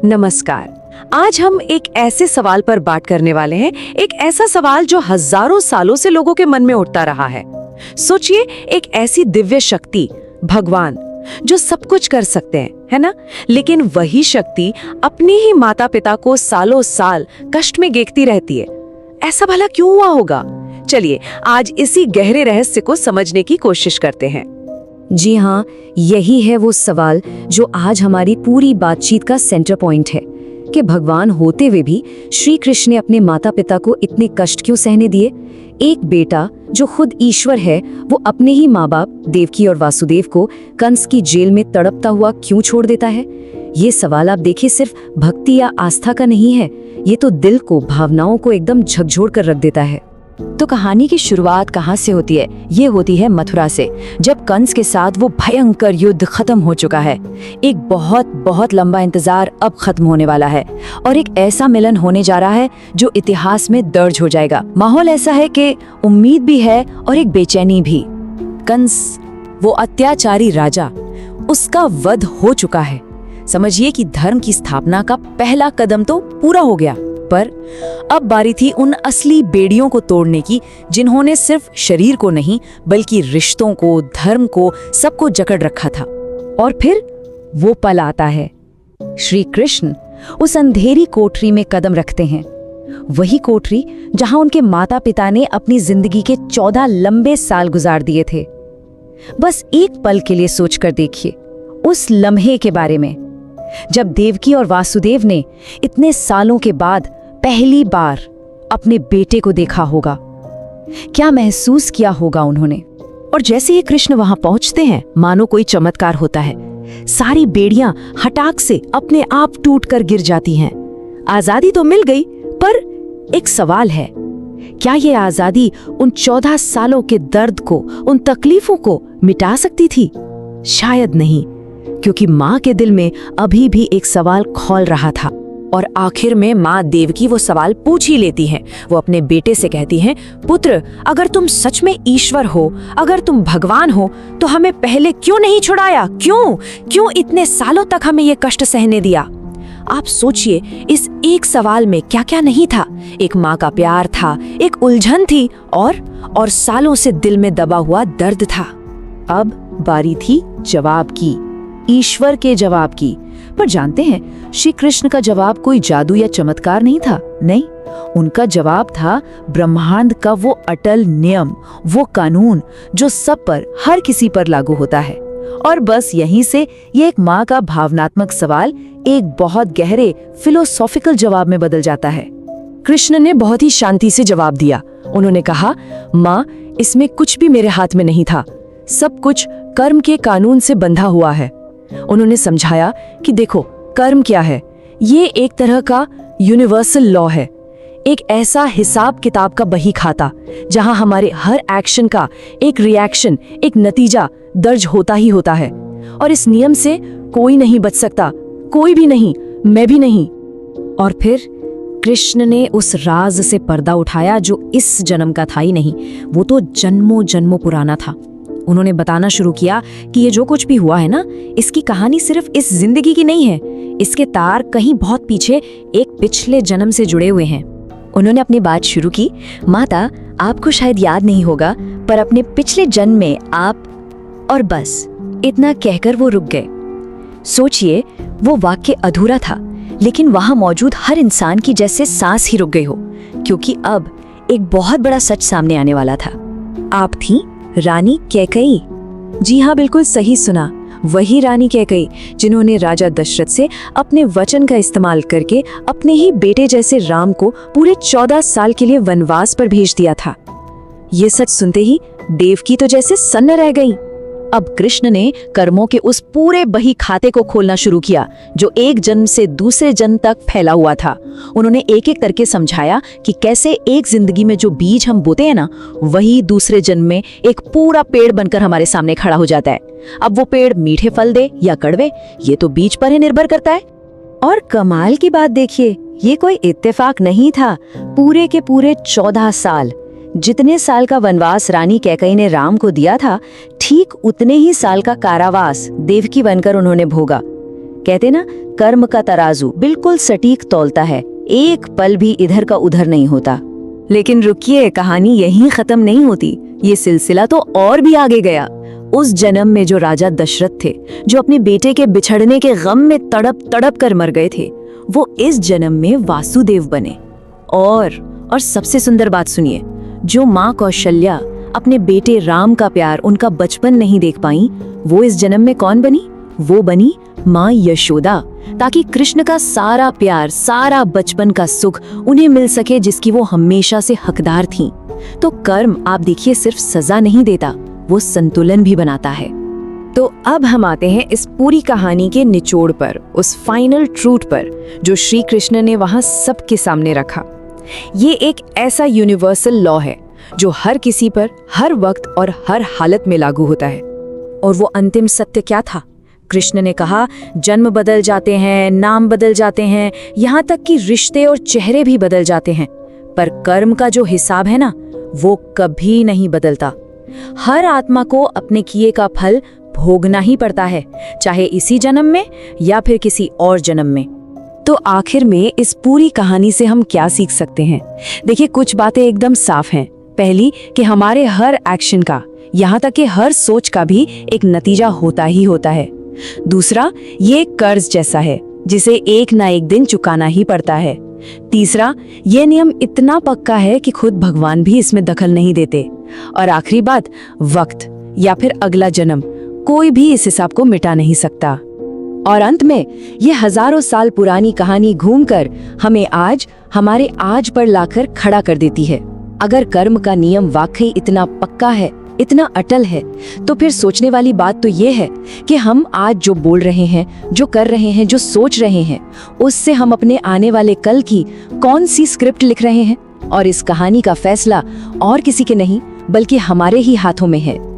नमस्कार। आज हम एक ऐसे सवाल पर बात करने वाले हैं, एक ऐसा सवाल जो हजारों सालों से लोगों के मन में उठता रहा है। सोचिए, एक ऐसी दिव्य शक्ति भगवान जो सब कुछ कर सकते हैं, है ना? लेकिन वही शक्ति अपने ही माता पिता को सालों साल कष्ट में देखती रहती है। ऐसा भला क्यों हुआ होगा? चलिए आज इसी गहरे रहस्य को समझने की कोशिश करते हैं। जी हाँ, यही है वो सवाल जो आज हमारी पूरी बातचीत का सेंटर पॉइंट है कि भगवान होते हुए भी श्री कृष्ण ने अपने माता पिता को इतने कष्ट क्यों सहने दिए। एक बेटा जो खुद ईश्वर है, वो अपने ही माँ बाप देवकी और वासुदेव को कंस की जेल में तड़पता हुआ क्यों छोड़ देता है? ये सवाल आप देखिए सिर्फ भक्ति या आस्था का नहीं है, ये तो दिल को, भावनाओं को एकदम झकझोर कर रख देता है। तो कहानी की शुरुआत कहाँ से होती है? ये होती है मथुरा से, जब कंस के साथ वो भयंकर युद्ध खत्म हो चुका है। एक बहुत बहुत लंबा इंतजार अब खत्म होने वाला है और एक ऐसा मिलन होने जा रहा है जो इतिहास में दर्ज हो जाएगा। माहौल ऐसा है कि उम्मीद भी है और एक बेचैनी भी। कंस, वो अत्याचारी राजा, उसका वध हो चुका है। समझिए कि धर्म की स्थापना का पहला कदम तो पूरा हो गया, पर अब बारी थी उन असली बेड़ियों को तोड़ने की, जिन्होंने सिर्फ शरीर को नहीं बल्कि रिश्तों को, धर्म को, सबको जकड़ रखा था। और फिर वो पल आता है। श्री कृष्ण उस अंधेरी कोठरी में कदम रखते हैं, वही कोठरी जहां उनके माता पिता ने अपनी जिंदगी के 14 लंबे साल गुजार दिए थे। बस एक पल के लिए सोचकर देखिए उस लम्हे के बारे में, जब देवकी और वासुदेव ने इतने सालों के बाद पहली बार अपने बेटे को देखा होगा। क्या महसूस किया होगा उन्होंने? और जैसे ही कृष्ण वहां पहुंचते हैं, मानो कोई चमत्कार होता है। सारी बेड़ियां हटाक से अपने आप टूटकर गिर जाती हैं। आजादी तो मिल गई, पर एक सवाल है, क्या ये आजादी उन 14 सालों के दर्द को, उन तकलीफों को मिटा सकती थी? शायद नहीं, क्योंकि माँ के दिल में अभी भी एक सवाल खौल रहा था। और आखिर में माँ देवकी वो सवाल पूछ ही लेती हैं। वो अपने बेटे से कहती हैं, पुत्र, अगर तुम सच में ईश्वर हो, अगर तुम भगवान हो, तो हमें पहले क्यों नहीं छुड़ाया? क्यों इतने सालों तक हमें ये कष्ट सहने दिया? आप सोचिए, इस एक सवाल में क्या क्या नहीं था। एक माँ का प्यार था, एक उलझन थी और सालों से दिल में दबा हुआ दर्द था। अब बारी थी जवाब की, ईश्वर के जवाब की। पर जानते हैं, श्री कृष्ण का जवाब कोई जादू या चमत्कार नहीं था। नहीं, उनका जवाब था ब्रह्मांड का वो अटल नियम, वो कानून जो सब पर, हर किसी पर लागू होता है। और बस यहीं से ये एक माँ का भावनात्मक सवाल एक बहुत गहरे फिलोसॉफिकल जवाब में बदल जाता है। कृष्ण ने बहुत ही शांति से जवाब दिया। उन्होंने कहा, माँ, इसमें कुछ भी मेरे हाथ में नहीं था, सब कुछ कर्म के कानून से बंधा हुआ है। उन्होंने समझाया कि देखो, कर्म क्या है? ये एक तरह का यूनिवर्सल लॉ है, एक ऐसा हिसाब किताब का बही खाता जहां हमारे हर एक्शन का एक रिएक्शन, एक नतीजा दर्ज होता ही होता है। और इस नियम से कोई नहीं बच सकता, कोई भी नहीं, मैं भी नहीं। और फिर कृष्ण ने उस राज से पर्दा उठाया जो इस जन्म का था ही नहीं, वो तो जन्मों जन्मों पुराना था। उन्होंने बताना शुरू किया कि ये जो कुछ भी हुआ है ना, इसकी कहानी सिर्फ इस जिंदगी की नहीं है, इसके तार कहीं बहुत पीछे एक पिछले जन्म से जुड़े हुए हैं। उन्होंने अपनी बात शुरू की, माता, आपको शायद याद नहीं होगा, पर अपने पिछले जन्म में आप, और बस इतना कहकर वो रुक गए। सोचिए, वो वाक्य अधूरा था, लेकिन वहां मौजूद हर इंसान की जैसे सांस ही रुक गई हो, क्योंकि अब एक बहुत बड़ा सच सामने आने वाला था। आप थी रानी कैकेयी। जी हाँ, बिल्कुल सही सुना, वही रानी कैकेयी जिन्होंने राजा दशरथ से अपने वचन का इस्तेमाल करके अपने ही बेटे जैसे राम को पूरे 14 साल के लिए वनवास पर भेज दिया था। ये सच सुनते ही देवकी तो जैसे सन्न रह गई। अब कृष्ण ने कर्मों के उस पूरे बही खाते को खोलना शुरू किया जो एक जन्म से दूसरे जन्म तक फैला हुआ था। उन्होंने एक एक करके समझाया कि कैसे एक जिंदगी में जो बीज हम बोते हैं ना, वही दूसरे जन्म में एक पूरा पेड़ बनकर हमारे सामने खड़ा हो जाता है। अब वो पेड़ मीठे फल दे या कड़वे, ये तो बीज पर ही निर्भर करता है। और कमाल की बात देखिए, ये कोई इत्तेफाक नहीं था। पूरे के पूरे 14 साल, जितने साल का वनवास रानी कैकेयी ने राम को दिया था, ठीक उतने ही साल का कारावास देवकी बनकर उन्होंने भोगा। कहते ना, कर्म का तराजू बिल्कुल सटीक तौलता है, एक पल भी इधर का उधर नहीं होता। लेकिन रुकिए, कहानी यहीं खत्म नहीं होती, ये सिलसिला तो और भी आगे गया। उस जन्म में जो राजा दशरथ थे, जो अपने बेटे के बिछड़ने के गम में तड़प तड़प कर मर गए थे, वो इस जन्म में वासुदेव बने। और सबसे सुंदर बात सुनिए, जो माँ कौशल्या अपने बेटे राम का प्यार, उनका बचपन नहीं देख पाई, वो इस जन्म में कौन बनी? वो बनी माँ यशोदा, ताकि कृष्ण का सारा प्यार, सारा बचपन का सुख उन्हें मिल सके, जिसकी वो हमेशा से हकदार थीं। तो कर्म, आप देखिए, सिर्फ सजा नहीं देता, वो संतुलन भी बनाता है। तो अब हम आते हैं इस पूरी कहानी के निचोड़ पर, उस फाइनल ट्रूथ पर, जो श्री कृष्ण ने वहां सबके सामने रखा। ये एक ऐसा यूनिवर्सल लॉ है जो हर किसी पर, हर वक्त और हर हालत में लागू होता है। और वो अंतिम सत्य क्या था? कृष्ण ने कहा, जन्म बदल जाते हैं, नाम बदल जाते हैं, यहाँ तक कि रिश्ते और चेहरे भी बदल जाते हैं, पर कर्म का जो हिसाब है ना, वो कभी नहीं बदलता। हर आत्मा को अपने किए का फल भोगना ही पड़ता है, चाहे इसी जन्म में या फिर किसी और जन्म में। तो आखिर में इस पूरी कहानी से हम क्या सीख सकते हैं? देखिए, कुछ बातें एकदम साफ हैं। पहली, कि हमारे हर एक्शन का, यहाँ तक कि हर सोच का भी एक नतीजा होता ही होता है। दूसरा, ये कर्ज जैसा है जिसे एक ना एक दिन चुकाना ही पड़ता है। तीसरा, ये नियम इतना पक्का है कि खुद भगवान भी इसमें दखल नहीं देते। और आखिरी बात, वक्त या फिर अगला जन्म, कोई भी इस हिसाब को मिटा नहीं सकता। और अंत में ये हजारों साल पुरानी कहानी घूमकर हमें आज, हमारे आज पर लाकर खड़ा कर देती है। अगर कर्म का नियम वाकई इतना पक्का है, इतना अटल है, तो फिर सोचने वाली बात तो ये है कि हम आज जो बोल रहे हैं, जो कर रहे हैं, जो सोच रहे हैं, उससे हम अपने आने वाले कल की कौन सी स्क्रिप्ट लिख रहे हैं। और इस कहानी का फैसला और किसी के नहीं, बल्कि हमारे ही हाथों में है।